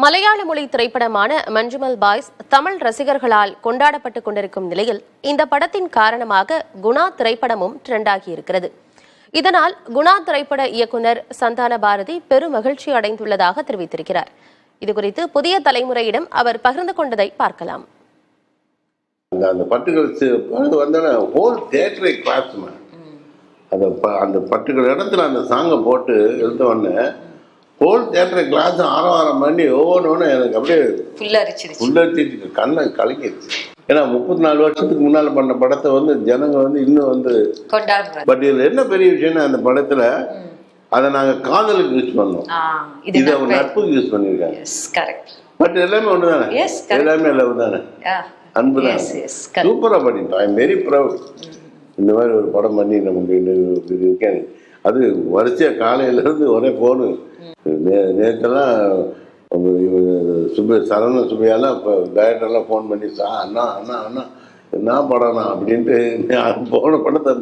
மலையாள மொழி திரைப்படமான மஞ்சுமல் பாய்ஸ் தமிழ் ரசிகர்களால் கொண்டாடப்பட்டுக் கொண்டிருக்கும் நிலையில் இந்த படத்தின் காரணமாக குணா திரைப்படமும் ட்ரெண்டாகி இருக்கிறது. இதனால் குணா திரைப்பட இயக்குனர் சந்தான பாரதி பெரும் மகிழ்ச்சி அடைந்துள்ளதாக தெரிவித்திருக்கிறார். இதுகுறித்து புதிய தலைமுறையிடம் அவர் பகிர்ந்து கொண்டதை பார்க்கலாம். அந்த பட்டுகள் வந்தோடனே ஹோல் தியேட்டரை கிளாஸ்மே அந்த பட்டுகள் இடத்துல அந்த சாங்கை போட்டு எழுத உடனே ஹோல் தியேட்டரை கிளாஸ் ஆரவாரம் பண்ணி ஒவ்வொன்று எனக்கு அப்படியே புல்லரிச்சிச்சு, கண்ணை கலக்கிடுச்சு. ஏன்னா 34 வருஷத்துக்கு முன்னால் பண்ண படத்தை வந்து ஜனங்க வந்து இன்னும் வந்து பட் இதில் என்ன பெரிய விஷயம்னா அந்த படத்தில் அதை நாங்கள் காதலுக்கு யூஸ் பண்ணோம், இதை அவங்க நட்புக்கு யூஸ் பண்ணியிருக்காங்க. பட் எல்லாமே ஒன்று தானே, எல்லாமே லவ் தானே, அன்பு தான். சூப்பராக பண்ணிட்டோம். I am very proud. இந்த மாதிரி ஒரு படம் பண்ணி நமக்கு இருக்கேன். அது வரிசையாக காலையிலேருந்து ஒரே ஃபோனு. நேற்றெல்லாம் சரவண சுபையாலாம் இப்போ டைரக்டர்லாம் ஃபோன் பண்ணி அண்ணா அண்ணா அண்ணா என்ன படம்ண்ணா அப்படின்ட்டு போன படத்தை